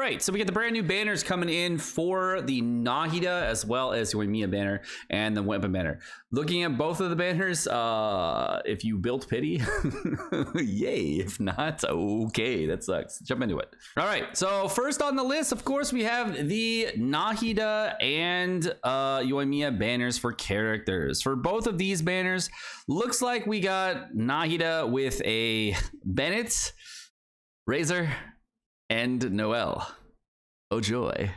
right, so we get the brand new banners coming in for the Nahida as well as your Mia banner and the weapon banner. Looking at both of the banners, if you built pity, yay. If not, okay, that sucks. Jump into it. All right, so first on the list, of course, we have the Nahida and Yoimiya banners for characters. For both of these banners, looks like we got Nahida with a Bennett, Razor, and Noelle. Oh joy.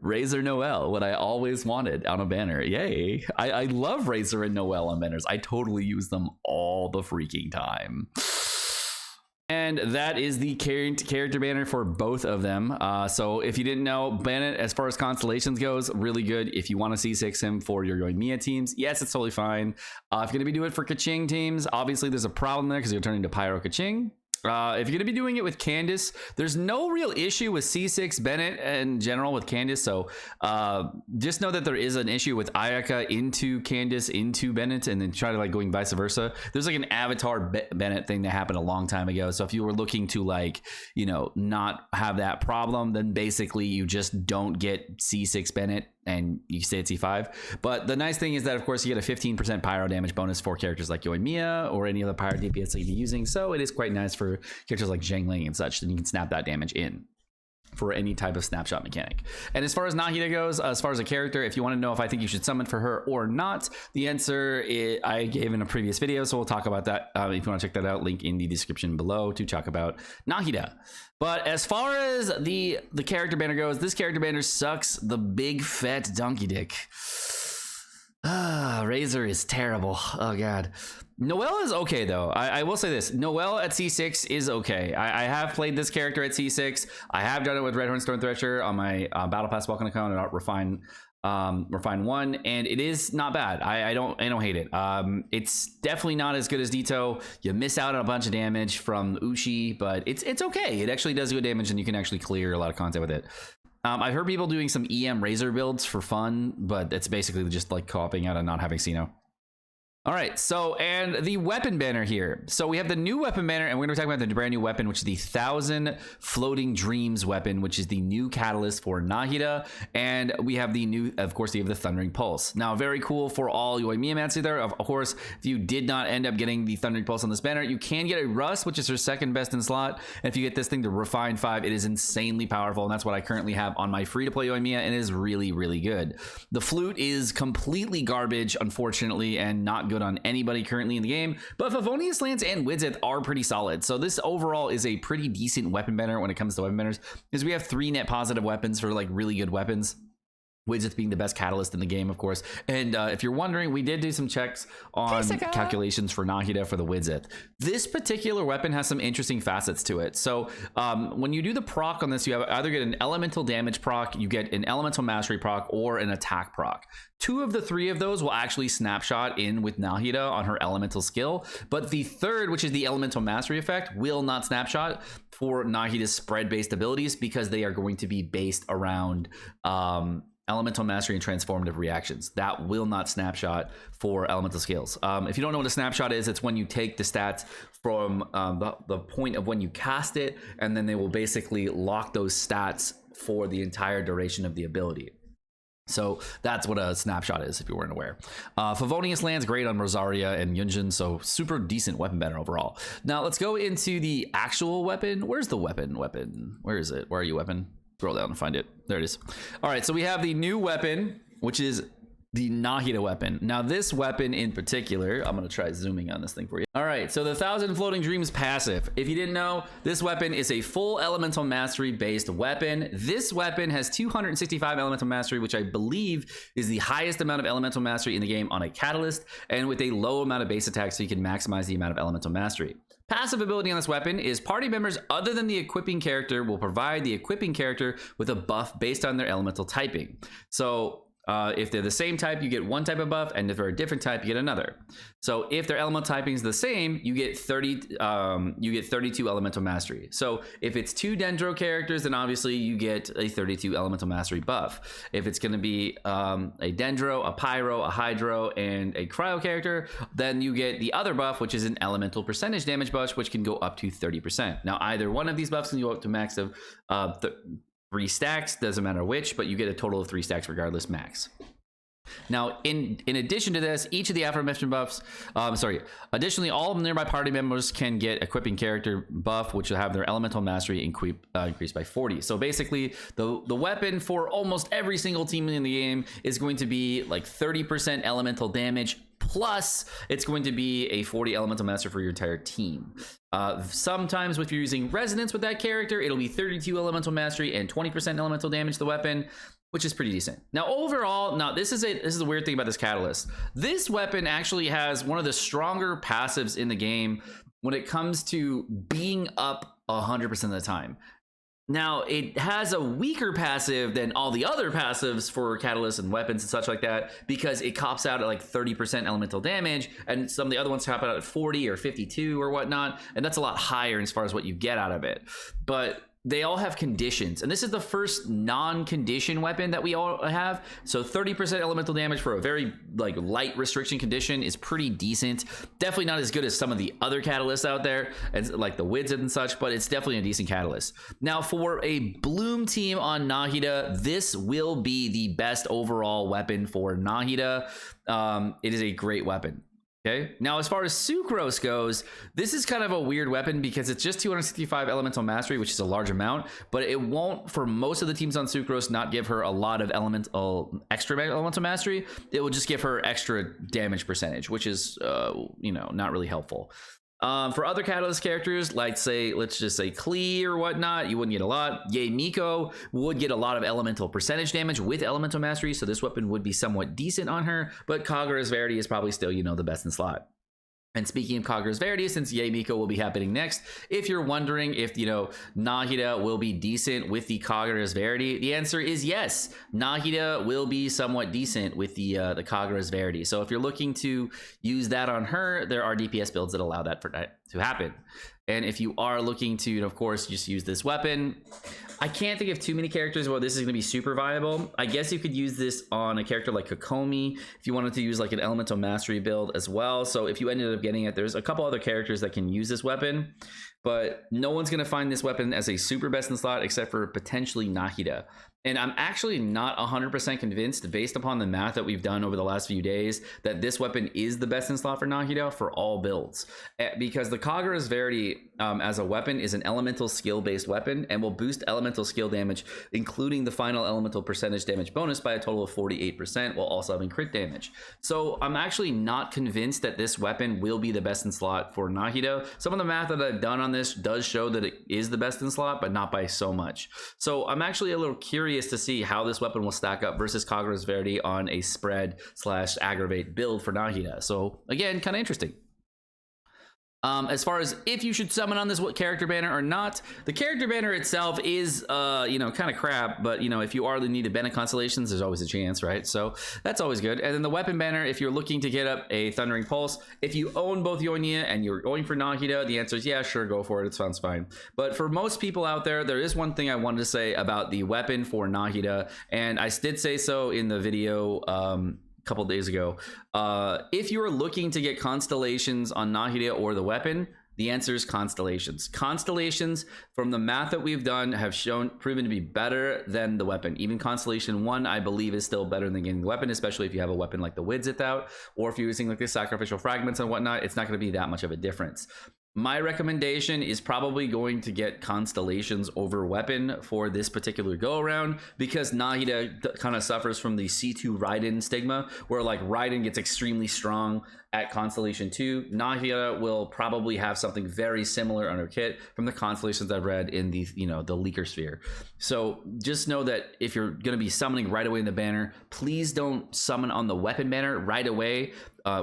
Razor Noelle, what I always wanted on a banner. Yay. I love Razor and Noelle on banners. I totally use them all the freaking time. And that is the character banner for both of them. So if you didn't know, Bennett, as far as constellations goes, really good. If you want to C6 him for your Yoimiya teams, yes, it's totally fine. If you're going to be doing it for Kaching teams, obviously there's a problem there because you're turning to Pyro Kaching. If you're going to be doing it with Candace, there's no real issue with C6 Bennett in general with Candace. So just know that there is an issue with Ayaka into Candace into Bennett, and then try to like going vice versa. There's like an avatar Bennett thing that happened a long time ago. So if you were looking to like, you know, not have that problem, then basically you just don't get C6 Bennett and you stay at C5. But the nice thing is that, of course, you get a 15% pyro damage bonus for characters like Yoimiya or any other pyro DPS that you'd be using. So it is quite nice for characters like Zhangling and such. Then you can snap that damage in for any type of snapshot mechanic. And as far as Nahida goes, as far as a character, if you want to know if I think you should summon for her or not, the answer I gave in a previous video, so we'll talk about that. If you want to check that out, link in the description below to talk about Nahida. But as far as the character banner goes, this character banner sucks the big fat donkey dick. Razor is terrible. Oh god. Noelle is okay though. I will say this, Noelle at C6 is okay. I have played this character at C6. I have done it with Redhorn Stormthresher on my Battle Pass Vulcan account at Refine 1, and it is not bad. I don't hate it. It's definitely not as good as Ditto. You miss out on a bunch of damage from Ushi, but it's okay. It actually does good damage, and you can actually clear a lot of content with it. I've heard people doing some EM Razor builds for fun, but it's basically just like co-oping out and not having Sino. All right, so, and the weapon banner here. So we have the new weapon banner, and we're going to be talking about the brand new weapon, which is the 1,000 Floating Dreams weapon, which is the new catalyst for Nahida. And we have the new, of course, you have the Thundering Pulse. Now, very cool for all Yoimiya Matsu there. Of course, if you did not end up getting the Thundering Pulse on this banner, you can get a Rust, which is her second best in slot. And if you get this thing to Refine 5, it is insanely powerful, and that's what I currently have on my free-to-play Yoimiya, and it is really, really good. The Flute is completely garbage, unfortunately, and not good on anybody currently in the game, but Favonius Lance and Widzith are pretty solid. So this overall is a pretty decent weapon banner when it comes to weapon banners, because we have 3 net positive weapons for like really good weapons. Widzith being the best catalyst in the game, of course. And if you're wondering, we did do some checks on calculations for Nahida for the Widzith. This particular weapon has some interesting facets to it. So when you do the proc on this, you have either get an elemental damage proc, you get an elemental mastery proc, or an attack proc. 2 of the 3 of those will actually snapshot in with Nahida on her elemental skill, but the third, which is the elemental mastery effect, will not snapshot for Nahida's spread-based abilities, because they are going to be based around elemental mastery and transformative reactions. That will not snapshot for elemental skills. If you don't know what a snapshot is, it's when you take the stats from the point of when you cast it, and then they will basically lock those stats for the entire duration of the ability. So that's what a snapshot is, if you weren't aware. Favonius Land's great on Rosaria and Yunjin, so super decent weapon banner overall. Now let's go into the actual weapon. Where's the weapon? Where is it? Where are you, weapon? Scroll down and find it. There it is. All right, so we have the new weapon, which is the Nahida weapon. Now this weapon in particular, I'm gonna try zooming on this thing for you. All right, so the 1,000 Floating Dreams passive. If you didn't know, this weapon is a full elemental mastery based weapon. This weapon has 265 elemental mastery, which I believe is the highest amount of elemental mastery in the game on a catalyst, and with a low amount of base attack, so you can maximize the amount of elemental mastery. Passive ability on this weapon is party members other than the equipping character will provide the equipping character with a buff based on their elemental typing. So if they're the same type, you get one type of buff, and if they're a different type, you get another. So if their elemental typing is the same, you get 32 elemental mastery. So if it's 2 Dendro characters, then obviously you get a 32 elemental mastery buff. If it's going to be a Dendro, a Pyro, a Hydro, and a Cryo character, then you get the other buff, which is an elemental percentage damage buff, which can go up to 30%. Now either one of these buffs can go up to max of 3 stacks, doesn't matter which, but you get a total of 3 stacks regardless, max. Now, in addition to this, each of the aforementioned buffs, additionally, all of the nearby party members can get equipping character buff, which will have their elemental mastery increased by 40. So basically, the weapon for almost every single team in the game is going to be like 30% elemental damage, plus it's going to be a 40 elemental mastery for your entire team. Sometimes if you're using resonance with that character, it'll be 32 elemental mastery and 20% elemental damage to the weapon, which is pretty decent. Now overall, this is a weird thing about this catalyst. This weapon actually has one of the stronger passives in the game when it comes to being up 100% of the time. Now, it has a weaker passive than all the other passives for catalysts and weapons and such like that, because it cops out at like 30% elemental damage, and some of the other ones top out at 40 or 52 or whatnot, and that's a lot higher as far as what you get out of it. But they all have conditions, and this is the first non-condition weapon that we all have. So 30% elemental damage for a very like light restriction condition is pretty decent. Definitely not as good as some of the other catalysts out there, as like the Wids and such, but it's definitely a decent catalyst. Now, for a Bloom team on Nahida, this will be the best overall weapon for Nahida. It is a great weapon. Okay, now as far as Sucrose goes, this is kind of a weird weapon because it's just 265 elemental mastery, which is a large amount, but it won't, for most of the teams on Sucrose, not give her a lot of extra elemental mastery. It will just give her extra damage percentage, which is not really helpful. For other catalyst characters, like let's just say Klee or whatnot, you wouldn't get a lot. Yae Miko would get a lot of elemental percentage damage with elemental mastery, so this weapon would be somewhat decent on her, but Kagura's Verity is probably still, the best in slot. And speaking of Kagura's Verity, since Yae Miko will be happening next, if you're wondering if, Nahida will be decent with the Kagura's Verity, the answer is yes. Nahida will be somewhat decent with the Kagura's Verity. So if you're looking to use that on her, there are DPS builds that allow that to happen. And if you are looking to, of course, just use this weapon, I can't think of too many characters where this is going to be super viable. I guess you could use this on a character like Kokomi if you wanted to use like an elemental mastery build as well. So if you ended up getting it, there's a couple other characters that can use this weapon, but no one's going to find this weapon as a super best in slot except for potentially Nahida. And I'm actually not 100% convinced, based upon the math that we've done over the last few days, that this weapon is the best in slot for Nahida for all builds. Because the Kagura's Verity as a weapon is an elemental skill based weapon and will boost elemental skill damage, including the final elemental percentage damage bonus, by a total of 48%, while also having crit damage. So I'm actually not convinced that this weapon will be the best in slot for Nahida. Some of the math that I've done on this does show that it is the best in slot, but not by so much. So I'm actually a little curious to see how this weapon will stack up versus Kagura's Verity on a spread/aggravate build for Nahida. So again, kind of interesting. As far as if you should summon on this character banner or not, the character banner itself is kind of crap, but if you are the need to Bennett constellations, there's always a chance, right? So that's always good. And then the weapon banner, if you're looking to get up a Thundering Pulse, if you own both Yonya and you're going for Nahida, the answer is yeah, sure, go for it. It sounds fine. But for most people out there, there is one thing I wanted to say about the weapon for Nahida, and I did say so in the video couple days ago. If you are looking to get constellations on Nahida or the weapon, the answer is constellations. Constellations, from the math that we've done, have proven to be better than the weapon. Even Constellation 1, I believe, is still better than getting the weapon, especially if you have a weapon like the Widzith out, or if you're using like the sacrificial fragments and whatnot, it's not going to be that much of a difference. My recommendation is probably going to get constellations over weapon for this particular go around, because Nahida kind of suffers from the C2 Raiden stigma, where like Raiden gets extremely strong at Constellation 2. Nahida will probably have something very similar on her kit from the constellations I've read in the the Leaker Sphere. So just know that if you're going to be summoning right away in the banner, please don't summon on the weapon banner right away.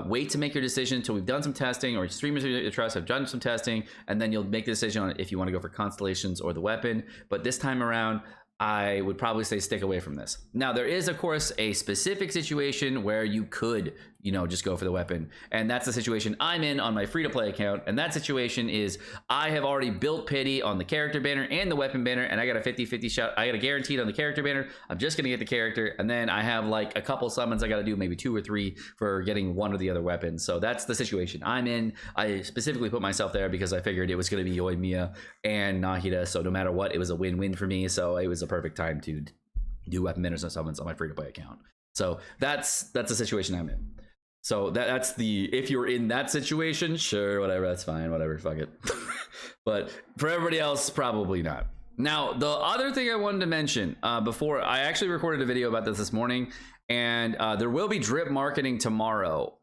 Wait to make your decision until we've done some testing, or streamers you trust have done some testing, and then you'll make the decision on if you want to go for constellations or the weapon. But this time around, I would probably say stick away from this. Now, there is, of course, a specific situation where you could, you know, just go for the weapon. And that's the situation I'm in on my free-to-play account. And that situation is I have already built pity on the character banner and the weapon banner, and I got a 50-50 shot. I got a guaranteed on the character banner. I'm just gonna get the character, and then I have like a couple summons I gotta do, maybe 2 or 3 for getting one or the other weapon. So that's the situation I'm in. I specifically put myself there because I figured it was gonna be Yoimiya and Nahida, so no matter what, it was a win-win for me. So it was a perfect time to do weapon banners and summons on my free-to-play account. So that's the situation I'm in. So that's the, if you're in that situation, sure, whatever, that's fine, whatever, fuck it. But for everybody else, probably not. Now, the other thing I wanted to mention before, I actually recorded a video about this morning, and there will be drip marketing tomorrow.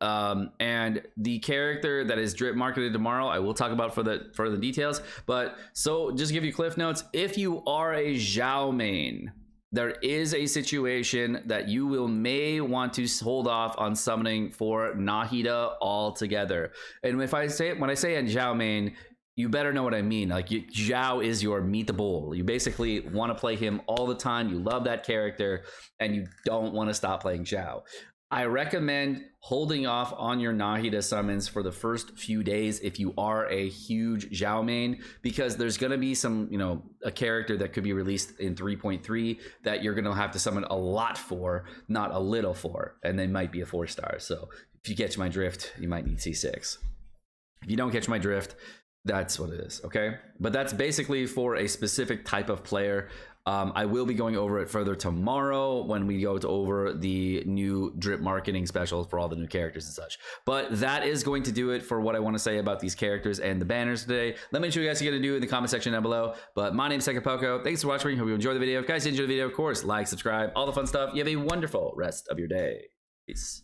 And the character that is drip marketed tomorrow, I will talk about for the details. But so just to give you cliff notes, if you are a Zhao main, there is a situation that you may want to hold off on summoning for Nahida altogether. And when I say a Zhao main, you better know what I mean. Like, Zhao is your meet the bull. You basically want to play him all the time. You love that character, and you don't want to stop playing Zhao. I recommend holding off on your Nahida summons for the first few days if you are a huge Zhao main, because there's going to be some, you know, a character that could be released in 3.3 that you're going to have to summon a lot for, not a little for, and they might be a 4-star. So if you catch my drift, you might need C6. If you don't catch my drift, that's what it is, okay? But that's basically for a specific type of player. I will be going over it further tomorrow when we go over the new drip marketing specials for all the new characters and such. But that is going to do it for what I want to say about these characters and the banners today. Let me know what you guys are going to do in the comment section down below. But my name is Sekapoko. Thanks for watching. Hope you enjoyed the video. If you guys did enjoy the video, of course, like, subscribe, all the fun stuff. You have a wonderful rest of your day. Peace.